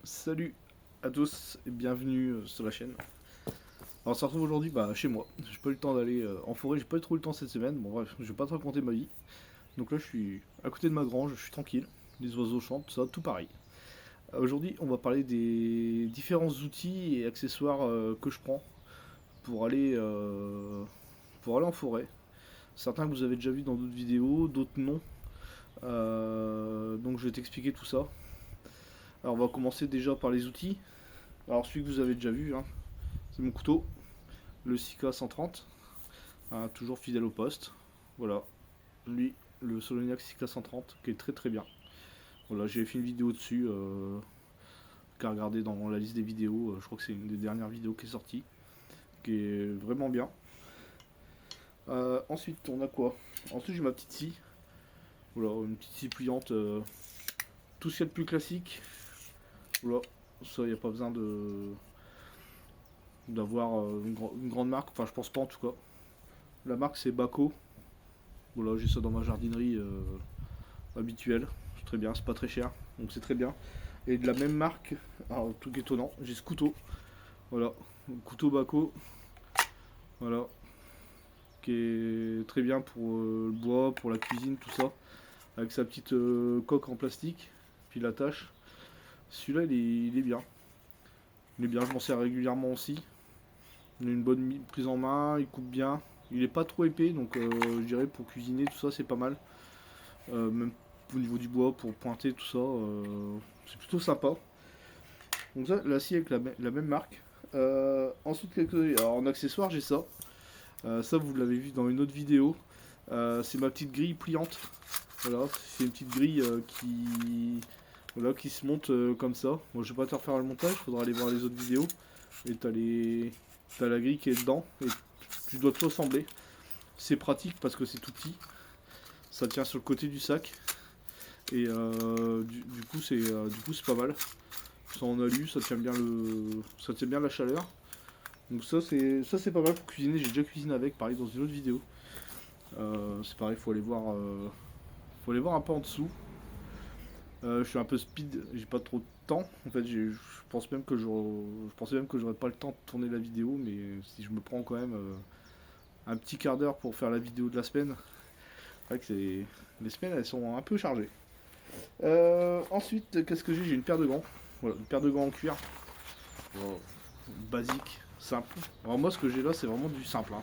Salut à tous et bienvenue sur la chaîne. Alors on se retrouve aujourd'hui chez moi. J'ai pas eu le temps d'aller en forêt, j'ai pas eu trop le temps cette semaine. Bon bref, je vais pas te raconter ma vie. Donc là je suis à côté de ma grange, je suis tranquille. Les oiseaux chantent, tout ça, tout pareil. Aujourd'hui on va parler des différents outils et accessoires que je prends pour aller, euh, pour aller en forêt. Certains que vous avez déjà vu dans d'autres vidéos, d'autres non. Donc je vais t'expliquer tout ça. Alors on va commencer déjà par les outils. Alors celui que vous avez déjà vu, hein, c'est mon couteau, le Sika 130, hein, toujours fidèle au poste. Voilà, lui, le Soloniac Sika 130, qui est très très bien. Voilà, j'ai fait une vidéo dessus, qu'à regarder dans la liste des vidéos. Je crois que c'est une des dernières vidéos qui est sortie, qui est vraiment bien. Ensuite, on a quoi? Ensuite, j'ai ma petite scie. Voilà, une petite scie pliante, tout ce qu'il y a de plus classique. Voilà, ça, il n'y a pas besoin d'avoir une grande marque. Enfin, je pense pas en tout cas. La marque, c'est Baco. Voilà, j'ai ça dans ma jardinerie habituelle. C'est très bien, c'est pas très cher, donc c'est très bien. Et de la même marque, alors tout étonnant, j'ai ce couteau. Voilà, couteau Baco. Voilà, qui est très bien pour le bois, pour la cuisine, tout ça. Avec sa petite coque en plastique, puis la tâche. Celui-là, il est bien. Il est bien, je m'en sers régulièrement aussi. Il a une bonne prise en main, il coupe bien. Il est pas trop épais, donc je dirais pour cuisiner, tout ça, c'est pas mal. Même au niveau du bois, pour pointer, tout ça, c'est plutôt sympa. Donc ça, la scie avec la même marque. Ensuite, alors, en accessoire, j'ai ça. Ça, vous l'avez vu dans une autre vidéo. C'est ma petite grille pliante. Voilà, c'est une petite grille voilà, qui se monte comme ça. Moi, je vais pas te refaire le montage, faudra aller voir les autres vidéos. Et t'as la grille qui est dedans et tu dois tout assembler. C'est pratique parce que c'est tout petit. Ça tient sur le côté du sac et du coup c'est pas mal. Ça en alu, ça tient bien la chaleur. Donc ça c'est pas mal pour cuisiner. J'ai déjà cuisiné avec, pareil dans une autre vidéo. C'est pareil, faut aller voir un peu en dessous. Je suis un peu speed, j'ai pas trop de temps. En fait, je pense même que je pensais même que j'aurais pas le temps de tourner la vidéo, mais si je me prends quand même un petit quart d'heure pour faire la vidéo de la semaine, c'est vrai que les semaines elles sont un peu chargées. Ensuite, qu'est-ce que j'ai? J'ai une paire de gants. Voilà, une paire de gants en cuir. Wow. Basique, simple. Alors moi, ce que j'ai là, c'est vraiment du simple, hein.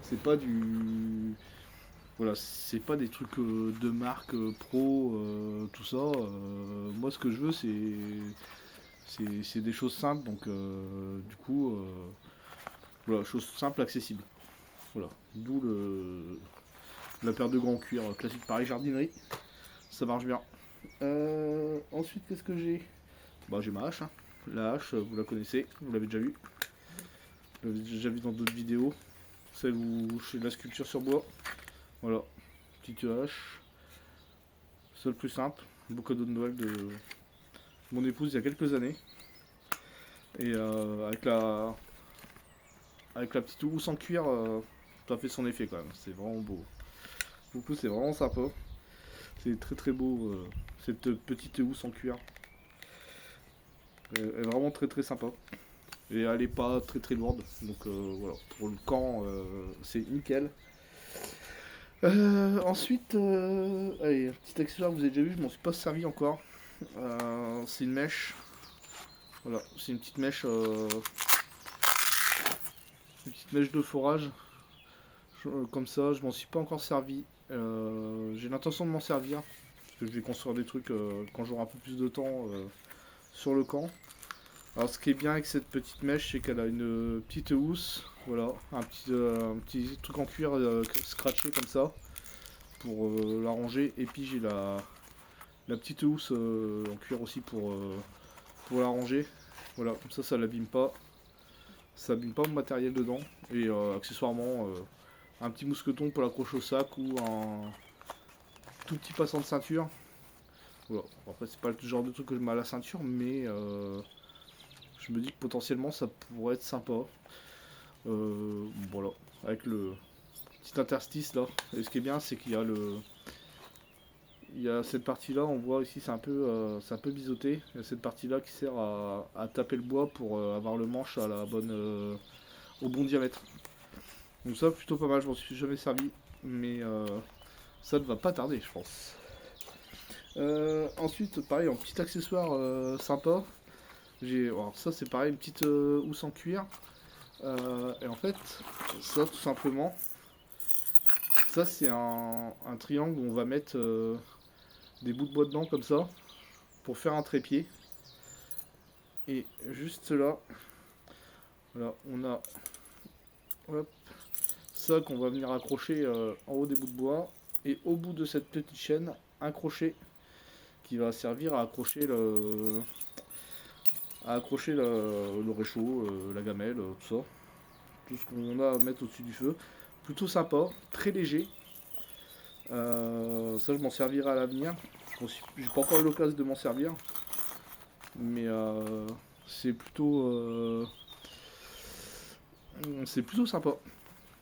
C'est pas du... Voilà, c'est pas des trucs de marque pro, tout ça. Moi, ce que je veux, c'est des choses simples. Donc, du coup, voilà, choses simples, accessibles. Voilà, d'où la paire de gants en cuir classique, pareil, jardinerie. Ça marche bien. Ensuite, qu'est-ce que j'ai? Bah, j'ai ma hache, hein. La hache, vous la connaissez, vous l'avez déjà vue. Vous l'avez déjà vu dans d'autres vidéos. Celle où je fais de la sculpture sur bois. Voilà, petite hache. C'est le plus simple. Beau cadeau de Noël de mon épouse il y a quelques années. Et avec la petite housse en cuir, ça fait son effet quand même. C'est vraiment beau. Du coup, c'est vraiment sympa. C'est très très beau, cette petite housse en cuir. Elle est vraiment très très sympa. Et elle est pas très très lourde. Donc voilà, pour le camp, c'est nickel. Ensuite, allez, un petit accessoire que vous avez déjà vu, je m'en suis pas servi encore. C'est une mèche. Voilà, c'est une petite mèche de forage. Comme ça, je m'en suis pas encore servi. J'ai l'intention de m'en servir. Parce que je vais construire des trucs quand j'aurai un peu plus de temps sur le camp. Alors ce qui est bien avec cette petite mèche, c'est qu'elle a une petite housse. Voilà, un petit truc en cuir scratché comme ça. Pour la ranger. Et puis j'ai la petite housse en cuir aussi pour la ranger. Voilà, comme ça l'abîme pas. Ça abîme pas mon matériel dedans. Et accessoirement, un petit mousqueton pour l'accrocher au sac ou un tout petit passant de ceinture. Voilà. Bon, après, c'est pas le genre de truc que je mets à la ceinture, mais je me dis que potentiellement ça pourrait être sympa. Voilà, avec le petit interstice là. Et ce qui est bien, c'est qu'il y a il y a cette partie-là, on voit ici, c'est un peu biseauté. Il y a cette partie-là qui sert à taper le bois pour avoir le manche à la bonne, au bon diamètre. Donc ça, plutôt pas mal, je m'en suis jamais servi, mais ça ne va pas tarder, je pense. Ensuite, pareil, en petit accessoire sympa, alors ça c'est pareil, une petite housse en cuir. Et en fait, ça tout simplement, ça c'est un triangle où on va mettre des bouts de bois dedans comme ça, pour faire un trépied. Et juste là, voilà, on a hop, ça qu'on va venir accrocher en haut des bouts de bois. Et au bout de cette petite chaîne, un crochet qui va servir à accrocher le réchaud, la gamelle, tout ça. Tout ce qu'on a à mettre au-dessus du feu. Plutôt sympa, très léger. Ça, je m'en servirai à l'avenir. J'ai pas encore eu l'occasion de m'en servir. Mais c'est plutôt sympa.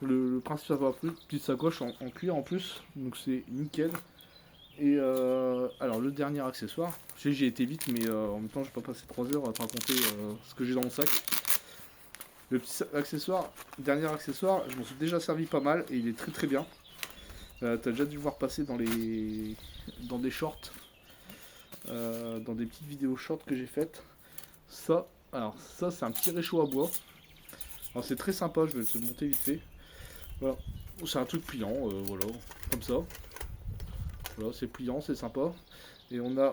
Le principe ça va plus. Petite sacoche en cuir en plus. Donc c'est nickel. Et alors le dernier accessoire, je sais que j'ai été vite mais en même temps je vais pas passer 3 heures à te raconter ce que j'ai dans mon sac. Le petit accessoire, dernier accessoire, je m'en suis déjà servi pas mal et il est très très bien. T'as déjà dû le voir passer dans des shorts, dans des petites vidéos shorts que j'ai faites. Ça, alors ça c'est un petit réchaud à bois. Alors c'est très sympa, je vais te le monter vite fait. Voilà, c'est un truc pliant, voilà, comme ça. Voilà, c'est pliant, c'est sympa. Et on a,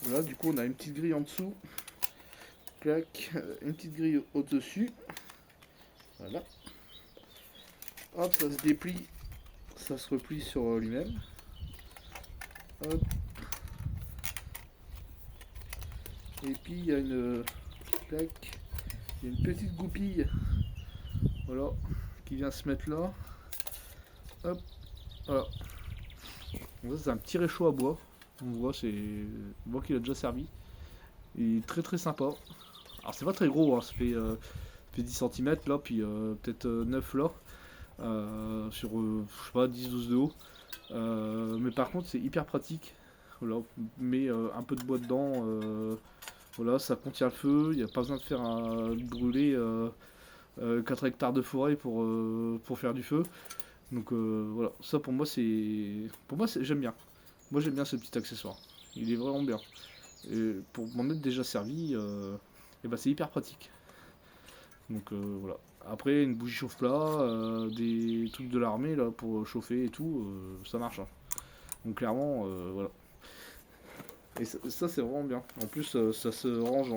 voilà, du coup on a une petite grille en dessous. Clac, une petite grille au-dessus. Voilà. Hop, ça se déplie, ça se replie sur lui-même. Hop. Et puis il y a une, clac, il y a une petite goupille, voilà, qui vient se mettre là. Hop, voilà. Donc ça c'est un petit réchaud à bois. On voit, on voit qu'il a déjà servi. Il est très très sympa. Alors c'est pas très gros, hein, ça fait 10 cm là, puis peut-être 9 là. Sur je sais pas 10-12 de haut. Mais par contre c'est hyper pratique. Voilà, on met un peu de bois dedans. Voilà, ça contient le feu, il n'y a pas besoin de faire brûler 4 hectares de forêt pour faire du feu. Donc voilà, ça pour moi j'aime bien. Moi j'aime bien ce petit accessoire. Il est vraiment bien. Et pour m'en être déjà servi, et ben c'est hyper pratique. Donc voilà. Après une bougie chauffe-plat, des trucs de l'armée là pour chauffer et tout, ça marche, hein. Donc clairement voilà. Et ça c'est vraiment bien. En plus ça se range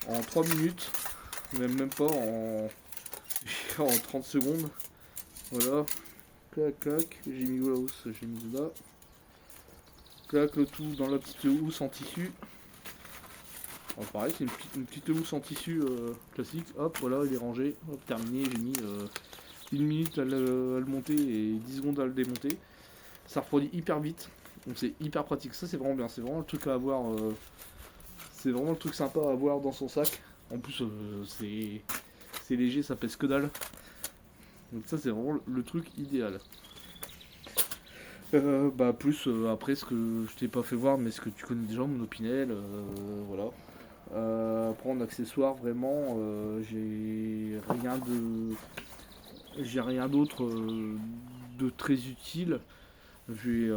en 3 minutes, même pas en 30 secondes. Voilà. Clac clac, j'ai mis où la housse, j'ai mis là. Clac le tout dans la petite housse en tissu. Alors pareil, c'est une petite housse en tissu classique. Hop, voilà, il est rangé. Hop, terminé. J'ai mis 1 minute à le monter et 10 secondes à le démonter. Ça refroidit hyper vite. Donc c'est hyper pratique. Ça, c'est vraiment bien. C'est vraiment le truc à avoir. C'est vraiment le truc sympa à avoir dans son sac. En plus, c'est léger, ça pèse que dalle. Donc ça, c'est vraiment le truc idéal. Bah plus après ce que je t'ai pas fait voir mais ce que tu connais déjà mon Opinel, voilà. Après en accessoire vraiment j'ai rien d'autre de très utile. J'ai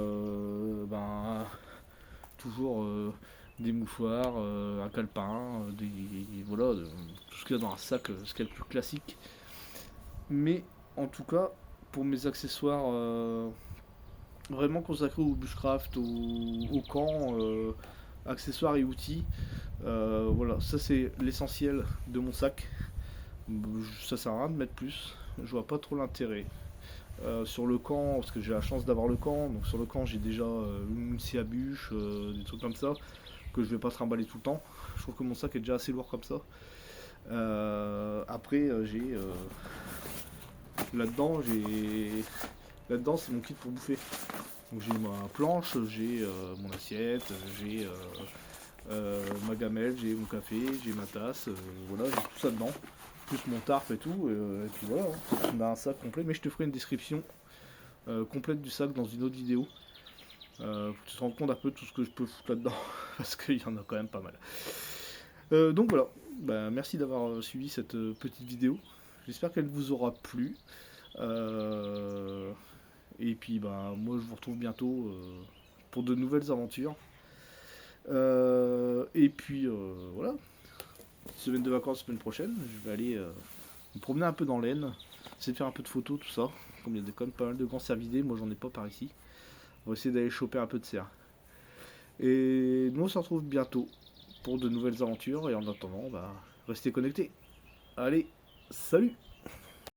toujours des mouchoirs, un calepin, voilà, tout ce qu'il y a dans un sac, ce qu'il y a le plus classique. Mais en tout cas pour mes accessoires vraiment consacrés au bushcraft, au camp, accessoires et outils. Voilà, ça c'est l'essentiel de mon sac. Ça sert à rien de mettre plus. Je vois pas trop l'intérêt. Sur le camp, parce que j'ai la chance d'avoir le camp, donc sur le camp j'ai déjà une scie à bûche, des trucs comme ça, que je vais pas trimballer tout le temps. Je trouve que mon sac est déjà assez lourd comme ça. Après j'ai là-dedans c'est mon kit pour bouffer. Donc j'ai ma planche, j'ai mon assiette, j'ai ma gamelle, j'ai mon café, j'ai ma tasse, voilà, j'ai tout ça dedans, plus mon tarp et tout, et puis voilà, hein. On a un sac complet, mais je te ferai une description complète du sac dans une autre vidéo. Faut que tu te rends compte un peu de tout ce que je peux foutre là-dedans, parce qu'il y en a quand même pas mal. Donc voilà, bah, merci d'avoir suivi cette petite vidéo. J'espère qu'elle vous aura plu. Et puis bah, moi je vous retrouve bientôt pour de nouvelles aventures. Et puis voilà, semaine de vacances semaine prochaine, je vais aller me promener un peu dans l'Aisne, essayer de faire un peu de photos, tout ça. Comme il y a quand même pas mal de grands cervidés, moi j'en ai pas par ici. On va essayer d'aller choper un peu de cerf. Et nous on se retrouve bientôt pour de nouvelles aventures. Et en attendant, bah, restez connectés. Allez, salut!